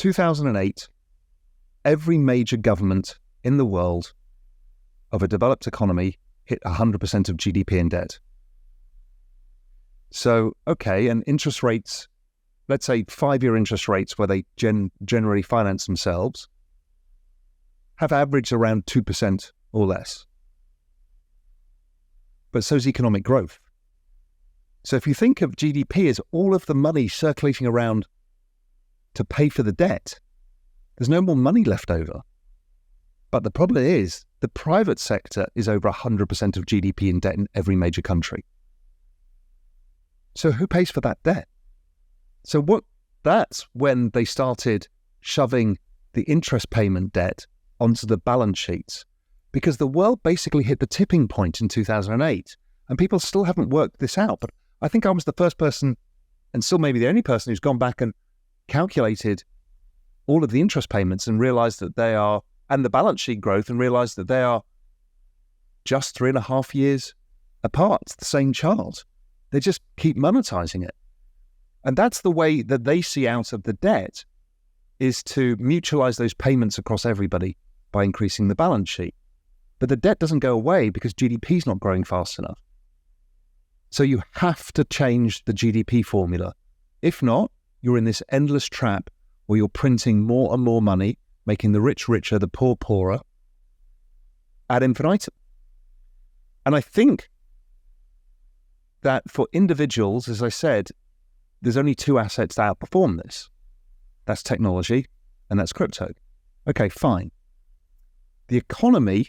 2008, every major government in the world of a developed economy hit 100% of GDP in debt. So, okay, and interest rates, let's say 5-year interest rates where they generally finance themselves, have averaged around 2% or less. But so is economic growth. So if you think of GDP as all of the money circulating around to pay for the debt, there's no more money left over. But the problem is the private sector is over 100% of GDP in debt in every major country. So who pays for that debt? So that's when they started shoving the interest payment debt onto the balance sheets, because the world basically hit the tipping point in 2008, and people still haven't worked this out. But I think I was the first person, and still maybe the only person, who's gone back and calculated all of the interest payments and realized that they are, and the balance sheet growth, and realized that they are just 3.5 years apart. It's the same chart. They just keep monetizing it. And that's the way that they see out of the debt, is to mutualize those payments across everybody by increasing the balance sheet. But the debt doesn't go away because GDP is not growing fast enough. So you have to change the GDP formula. If not, you're in this endless trap where you're printing more and more money, making the rich richer, the poor poorer, ad infinitum. And I think that for individuals, as I said, there's only 2 assets that outperform this. That's technology and that's crypto. Okay, fine. The economy,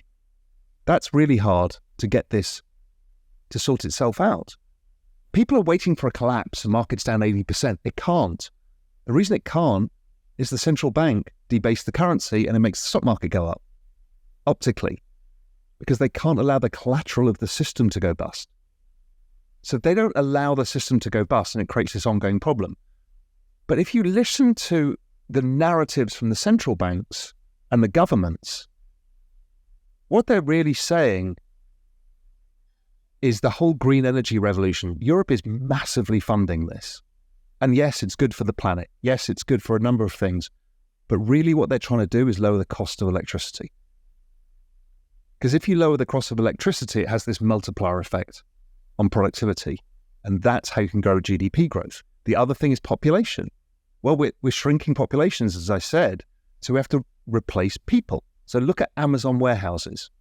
that's really hard to get this to sort itself out. People are waiting for a collapse, the market's down 80%. It can't. The reason it can't is the central bank debased the currency and it makes the stock market go up optically, because they can't allow the collateral of the system to go bust. So they don't allow the system to go bust, and it creates this ongoing problem. But if you listen to the narratives from the central banks and the governments, what they're really saying is the whole green energy revolution. Europe is massively funding this. And yes, it's good for the planet. Yes, it's good for a number of things. But really what they're trying to do is lower the cost of electricity. Because if you lower the cost of electricity, it has this multiplier effect on productivity. And that's how you can grow GDP growth. The other thing is population. Well, we're shrinking populations, as I said, so we have to replace people. So look at Amazon warehouses.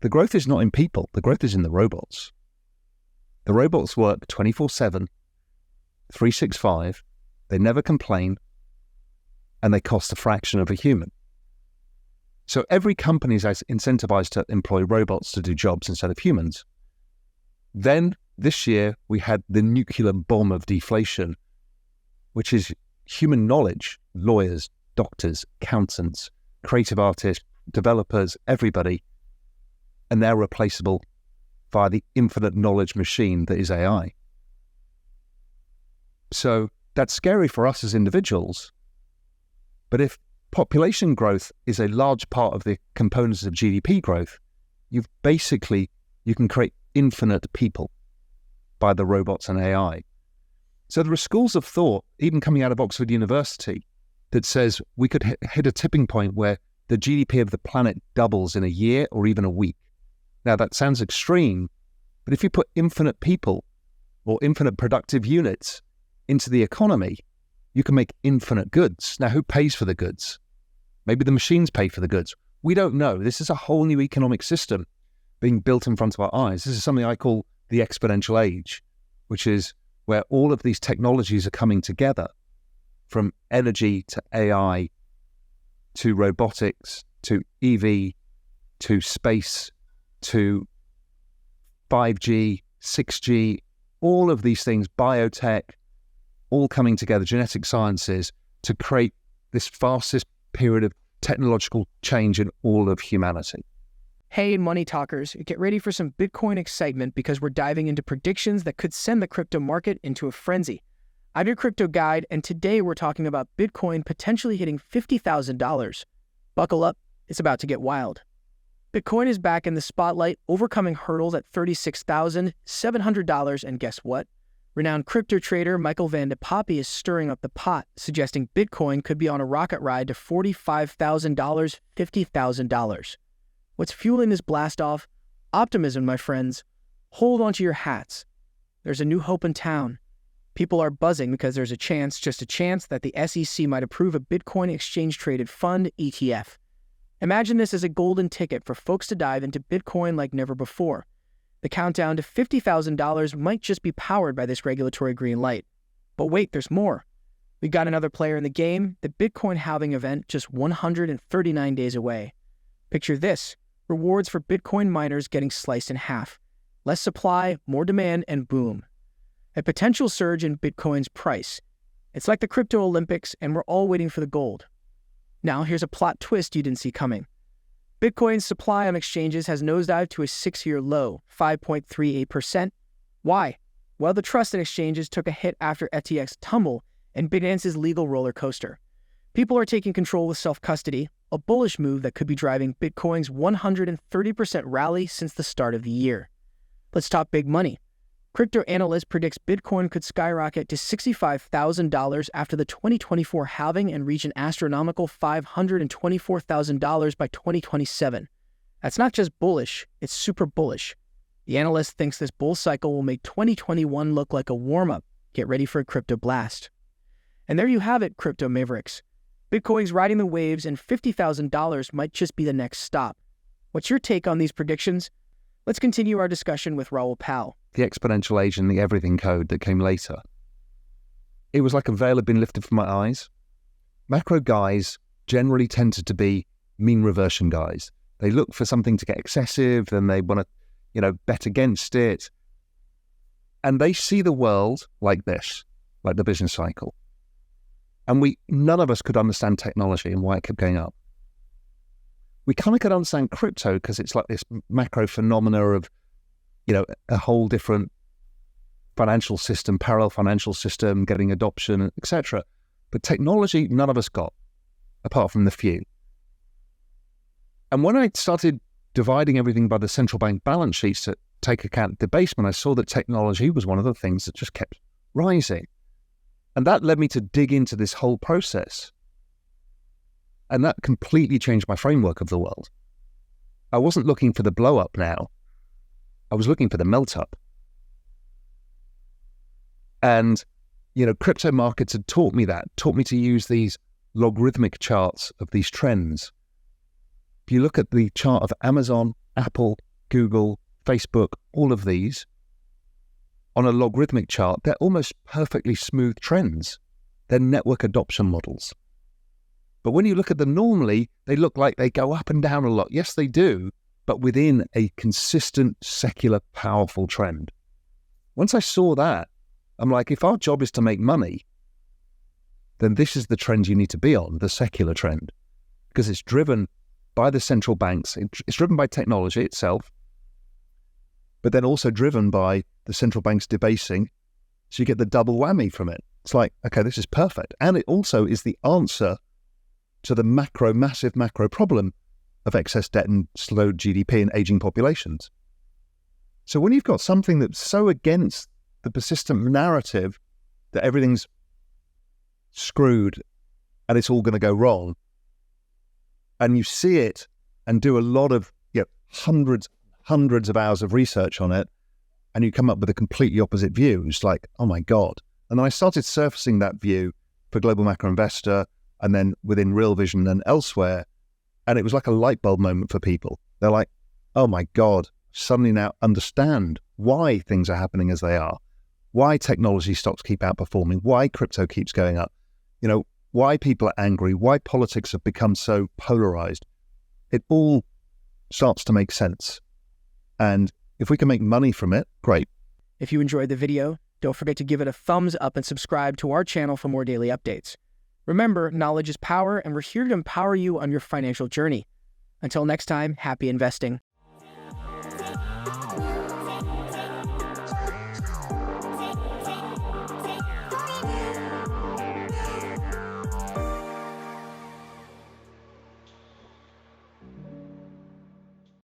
The growth is not in people, the growth is in the robots. The robots work 24/7, 365, they never complain, and they cost a fraction of a human. So every company is incentivized to employ robots to do jobs instead of humans. Then this year we had the nuclear bomb of deflation, which is human knowledge, lawyers, doctors, accountants, creative artists, developers, everybody, and they're replaceable via the infinite knowledge machine that is AI. So that's scary for us as individuals. But if population growth is a large part of the components of GDP growth, you can create infinite people by the robots and AI. So there are schools of thought, even coming out of Oxford University, that says we could hit a tipping point where the GDP of the planet doubles in a year or even a week. Now that sounds extreme, but if you put infinite people or infinite productive units into the economy, you can make infinite goods. Now who pays for the goods? Maybe the machines pay for the goods. We don't know. This is a whole new economic system being built in front of our eyes. This is something I call the exponential age, which is where all of these technologies are coming together, from energy to AI to robotics to EV to space to 5G, 6G, all of these things, biotech, all coming together, genetic sciences, to create this fastest period of technological change in all of humanity. Hey, money talkers, get ready for some Bitcoin excitement because we're diving into predictions that could send the crypto market into a frenzy. I'm your crypto guide, and today we're talking about Bitcoin potentially hitting $50,000. Buckle up, it's about to get wild. Bitcoin is back in the spotlight, overcoming hurdles at $36,700, and guess what? Renowned crypto trader Michael Van de Poppy is stirring up the pot, suggesting Bitcoin could be on a rocket ride to $45,000, $50,000. What's fueling this blast-off? Optimism, my friends. Hold onto your hats. There's a new hope in town. People are buzzing because there's a chance, just a chance, that the SEC might approve a Bitcoin exchange-traded fund ETF. Imagine this as a golden ticket for folks to dive into Bitcoin like never before. The countdown to $50,000 might just be powered by this regulatory green light. But wait, there's more. We got another player in the game, the Bitcoin halving event just 139 days away. Picture this, rewards for Bitcoin miners getting sliced in half. Less supply, more demand, and boom. A potential surge in Bitcoin's price. It's like the crypto Olympics, and we're all waiting for the gold. Now here's a plot twist you didn't see coming. Bitcoin's supply on exchanges has nosedived to a 6-year low, 5.38%. Why? Well, the trust in exchanges took a hit after FTX tumble and Binance's legal roller coaster. People are taking control with self-custody, a bullish move that could be driving Bitcoin's 130% rally since the start of the year. Let's talk big money. Crypto analyst predicts Bitcoin could skyrocket to $65,000 after the 2024 halving and reach an astronomical $524,000 by 2027. That's not just bullish, it's super bullish. The analyst thinks this bull cycle will make 2021 look like a warm-up. Get ready for a crypto blast. And there you have it, crypto mavericks. Bitcoin's riding the waves and $50,000 might just be the next stop. What's your take on these predictions? Let's continue our discussion with Raoul. The exponential age and the everything code that came later. It was like a veil had been lifted from my eyes. Macro guys generally tended to be mean reversion guys. They look for something to get excessive, then they want to, bet against it. And they see the world like this, like the business cycle. And none of us could understand technology and why it kept going up. We kind of could understand crypto because it's like this macro phenomena of, a whole different financial system, parallel financial system, getting adoption, etc. But technology, none of us got, apart from the few. And when I started dividing everything by the central bank balance sheets to take account of debasement, I saw that technology was one of the things that just kept rising. And that led me to dig into this whole process. And that completely changed my framework of the world. I wasn't looking for the blow up now. I was looking for the Meltup. And, crypto markets had taught me to use these logarithmic charts of these trends. If you look at the chart of Amazon, Apple, Google, Facebook, all of these, on a logarithmic chart, they're almost perfectly smooth trends. They're network adoption models. But when you look at them normally, they look like they go up and down a lot. Yes, they do, but within a consistent, secular, powerful trend. Once I saw that, I'm like, if our job is to make money, then this is the trend you need to be on, the secular trend, because it's driven by the central banks. It's driven by technology itself, but then also driven by the central banks debasing. So you get the double whammy from it. It's like, okay, this is perfect. And it also is the answer to the massive macro problem of excess debt and slow GDP and aging populations. So when you've got something that's so against the persistent narrative that everything's screwed and it's all going to go wrong, and you see it and do a lot of hundreds of hours of research on it, and you come up with a completely opposite view, it's like, oh my God. And then I started surfacing that view for Global Macro Investor, and then within Real Vision and elsewhere. And it was like a light bulb moment for people. They're like, oh my God, suddenly now understand why things are happening as they are, why technology stocks keep outperforming, why crypto keeps going up, why people are angry, why politics have become so polarized. It all starts to make sense. And if we can make money from it, great. If you enjoyed the video, don't forget to give it a thumbs up and subscribe to our channel for more daily updates. Remember, knowledge is power, and we're here to empower you on your financial journey. Until next time, happy investing.